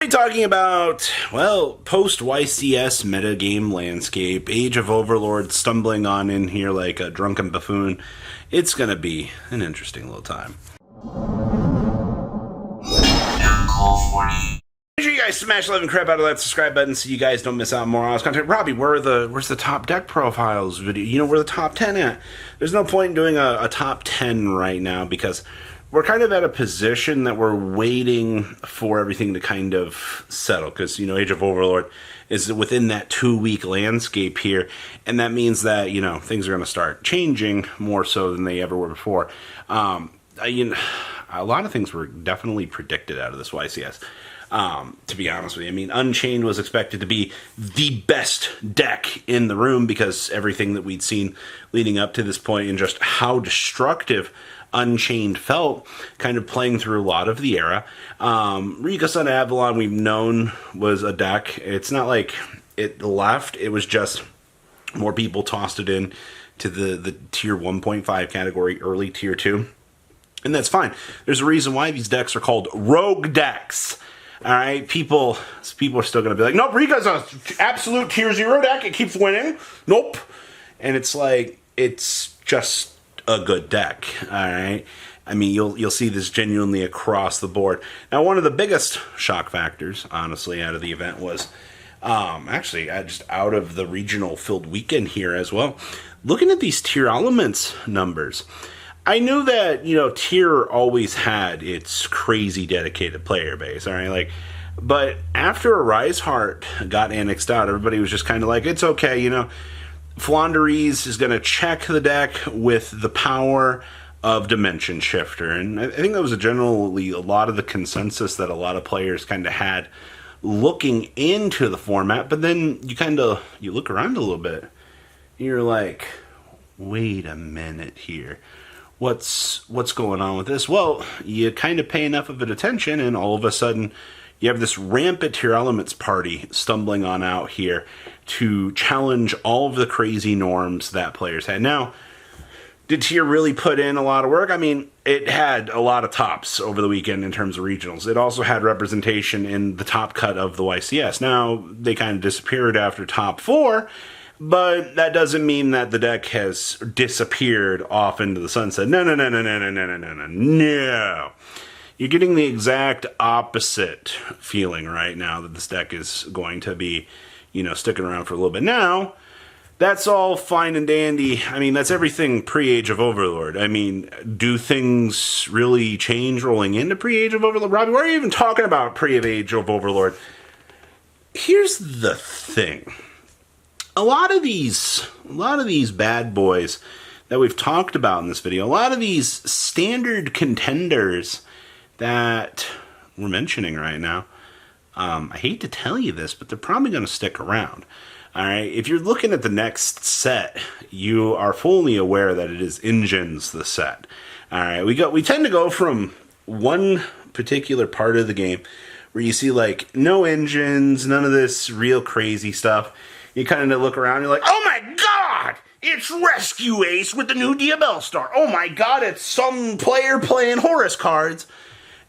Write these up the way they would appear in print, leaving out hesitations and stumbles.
Talking about, well, post-YCS metagame landscape, Age of Overlord stumbling on in here like a drunken buffoon. It's gonna be an interesting little time. Make sure you guys smash the living crap out of that subscribe button so you guys don't miss out on more awesome content. Robbie, where's the top deck profiles video? You know, where the top 10 at? There's no point in doing a top 10 right now because we're kind of at a position that we're waiting for everything to kind of settle because, you know, Age of Overlord is within that 2-week landscape here, and that means that, you know, things are going to start changing more so than they ever were before. A lot of things were definitely predicted out of this YCS. To be honest with you, I mean, Unchained was expected to be the best deck in the room because everything that we'd seen leading up to this point and just how destructive Unchained felt, kind of playing through a lot of the era. Rika Son of Avalon, we've known was a deck. It's not like it left. It was just more people tossed it in to the tier 1.5 category, early tier 2. And that's fine. There's a reason why these decks are called rogue decks. All right, people are still going to be like, nope, Rika's an absolute tier 0 deck. It keeps winning. Nope. And it's like, it's just a good deck. All right. I mean, you'll see this genuinely across the board. Now, one of the biggest shock factors, honestly, out of the event was actually just out of the regional filled weekend here as well. Looking at these Tearlaments numbers, I knew that, you know, Tier always had its crazy dedicated player base, all right? Like, but after Arise Heart got annexed out, everybody was just kind of like, it's okay, you know. Flaunderies is going to check the deck with the power of Dimension Shifter, and I think that was generally a lot of the consensus that a lot of players kind of had looking into the format. But then you look around a little bit, and you're like, wait a minute here. What's going on with this? Well, you kind of pay enough of it attention, and all of a sudden, you have this rampant Tearlaments party stumbling on out here to challenge all of the crazy norms that players had. Now, did Tier really put in a lot of work? I mean, it had a lot of tops over the weekend in terms of regionals. It also had representation in the top cut of the YCS. Now, they kind of disappeared after top 4, but that doesn't mean that the deck has disappeared off into the sunset. No. You're getting the exact opposite feeling right now that this deck is going to be, you know, sticking around for a little bit. Now, that's all fine and dandy. I mean, that's everything pre-Age of Overlord. I mean, do things really change rolling into pre-Age of Overlord? Robbie, why are you even talking about pre-Age of Overlord? Here's the thing. A lot of these bad boys that we've talked about in this video, a lot of these standard contenders that we're mentioning right now, I hate to tell you this, but they're probably going to stick around. All right, if you're looking at the next set, you are fully aware that it is Engines the set. All right, we tend to go from one particular part of the game where you see like no engines, none of this real crazy stuff. You kind of look around, you're like, oh my god! It's Rescue Ace with the new Diabell Star. Oh my god, it's some player playing Horus cards.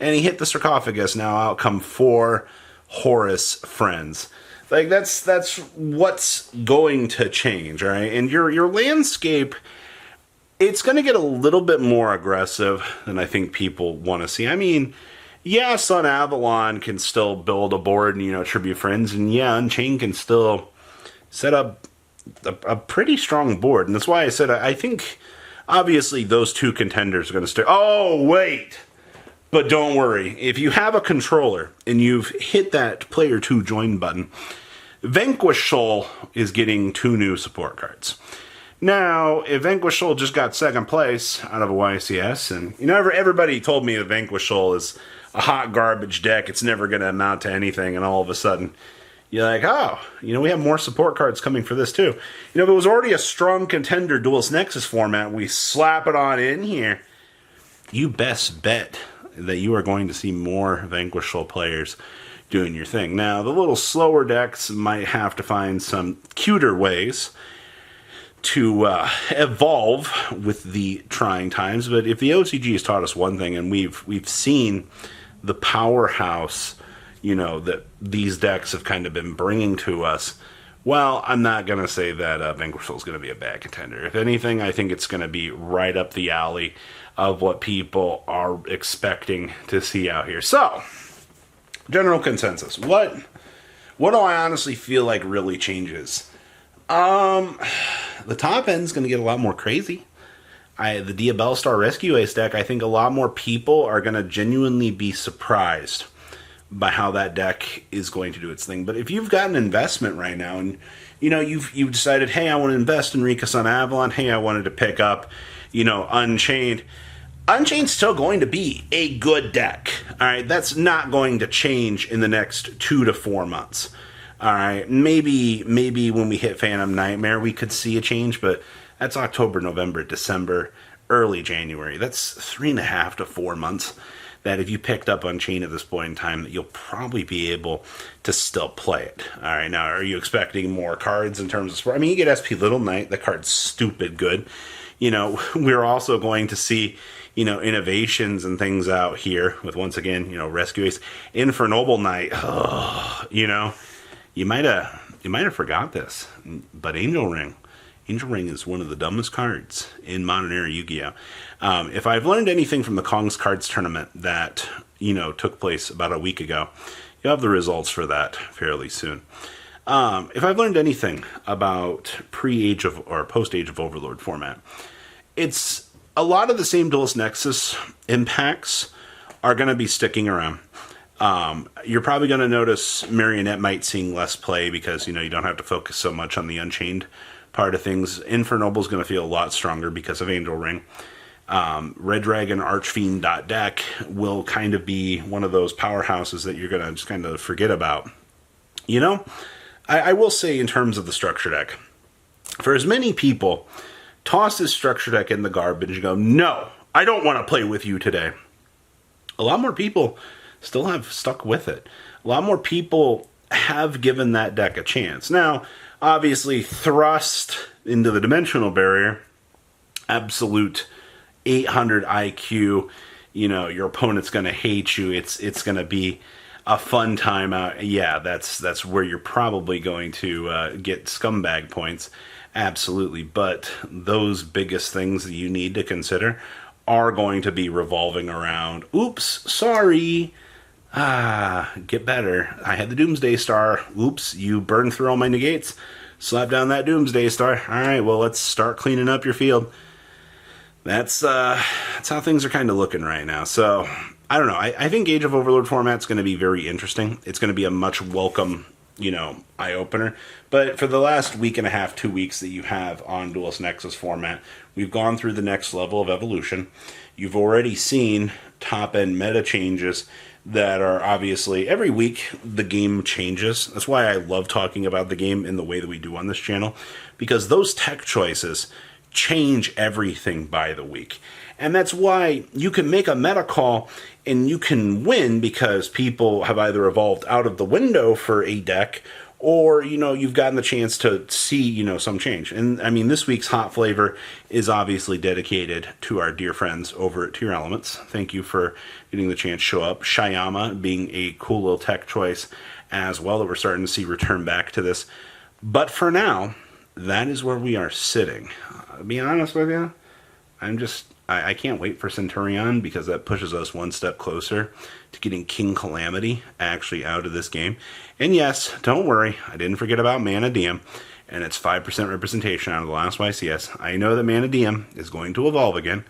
And he hit the sarcophagus. Now out come 4 Horus friends. Like, that's what's going to change, all right? And your landscape, it's going to get a little bit more aggressive than I think people want to see. I mean, yeah, Son Avalon can still build a board and, you know, tribute friends. And yeah, Unchained can still set up a pretty strong board. And that's why I said I think, obviously, those 2 contenders are going to stay. Oh, wait! But don't worry, if you have a controller and you've hit that Player 2 join button, Vanquish Soul is getting 2 new support cards. Now, if Vanquish Soul just got 2nd place out of a YCS, and you know, everybody told me that Vanquish Soul is a hot garbage deck, it's never going to amount to anything, and all of a sudden, you're like, oh, you know, we have more support cards coming for this too. You know, if it was already a strong contender Duelist Nexus format, we slap it on in here, you best bet that you are going to see more Vanquish Soul players doing your thing. Now, the little slower decks might have to find some cuter ways to evolve with the trying times, but if the OCG has taught us one thing, and we've seen the powerhouse that these decks have kind of been bringing to us, well, I'm not going to say that Vanquish Soul is going to be a bad contender. If anything, I think it's going to be right up the alley of what people are expecting to see out here. So, general consensus. What do I honestly feel like really changes? The top end's going to get a lot more crazy. The Diabell Star Rescue Ace deck, I think a lot more people are going to genuinely be surprised by how that deck is going to do its thing. But if you've got an investment right now and you've decided, hey, I want to invest in Rika Sun Avalon, hey, I wanted to pick up Unchained. Unchained's still going to be a good deck. All right, that's not going to change in the next 2 to 4 months. All right, maybe when we hit Phantom Nightmare we could see a change, but that's October, November, December, early January. That's 3.5 to 4 months that if you picked up Unchained at this point in time, that you'll probably be able to still play it. All right, now, are you expecting more cards in terms of sport? I mean, you get SP Little Knight. The card's stupid good. We're also going to see, innovations and things out here with, once again, Rescue Ace. Infernoble Knight, you might have forgot this, but Angel Ring is one of the dumbest cards in modern era Yu-Gi-Oh! If I've learned anything from the Kong's Cards tournament that, took place about a week ago, you'll have the results for that fairly soon. If I've learned anything about pre-Age of, or post-Age of Overlord format, it's a lot of the same Duelist Nexus impacts are going to be sticking around. You're probably going to notice Marionette Might seeing less play because, you don't have to focus so much on the Unchained part of things. Infernoble's going to feel a lot stronger because of Angel Ring. Red Dragon Archfiend deck will kind of be one of those powerhouses that you're going to just kind of forget about. I will say in terms of the structure deck, for as many people toss this structure deck in the garbage and go, no, I don't want to play with you today, a lot more people still have stuck with it. A lot more people have given that deck a chance. Now, obviously, thrust into the dimensional barrier, absolute 800 IQ, your opponent's going to hate you. It's going to be a fun time out. Yeah, that's where you're probably going to get scumbag points. Absolutely. But those biggest things that you need to consider are going to be revolving around, oops, sorry. Get better. I had the Doomsday Star. Oops, you burned through all my negates. Slap down that Doomsday Star. Alright, well, let's start cleaning up your field. That's how things are kind of looking right now. So, I don't know. I think Age of Overlord format's going to be very interesting. It's going to be a much welcome, eye-opener. But for the last week and a half, 2 weeks that you have on Duelist Nexus format, we've gone through the next level of evolution. You've already seen top-end meta changes that are obviously, every week the game changes. That's why I love talking about the game in the way that we do on this channel, because those tech choices change everything by the week. And that's why you can make a meta call and you can win because people have either evolved out of the window for a deck, or, you've gotten the chance to see, some change. And, I mean, this week's hot flavor is obviously dedicated to our dear friends over at Tearlaments. Thank you for getting the chance to show up. Shyama being a cool little tech choice as well that we're starting to see return back to this. But for now, that is where we are sitting. To be honest with you, I can't wait for Centurion because that pushes us one step closer to getting King Calamity actually out of this game. And yes, don't worry, I didn't forget about Mana Diem, and it's 5% representation out of the last YCS. I know that Mana Diem is going to evolve again.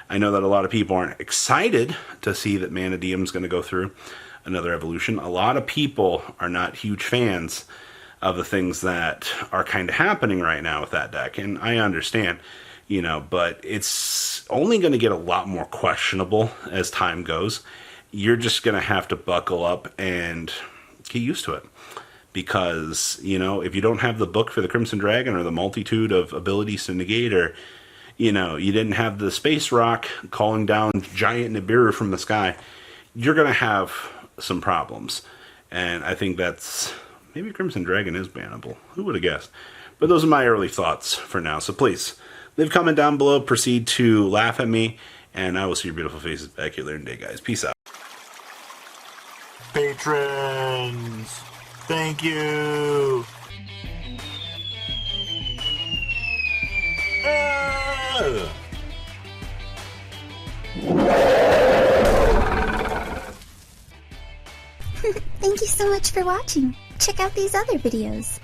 I know that a lot of people aren't excited to see that Mana Diem is going to go through another evolution. A lot of people are not huge fans of the things that are kind of happening right now with that deck, and I understand. But it's only going to get a lot more questionable as time goes. You're just going to have to buckle up and get used to it. Because, if you don't have the book for the Crimson Dragon or the multitude of abilities to negate, or, you didn't have the Space Rock calling down giant Nibiru from the sky, you're going to have some problems. And I think maybe Crimson Dragon is bannable. Who would have guessed? But those are my early thoughts for now. So please, leave a comment down below, proceed to laugh at me, and I will see your beautiful faces back here later today, guys. Peace out. Patrons! Thank you! Thank you so much for watching. Check out these other videos.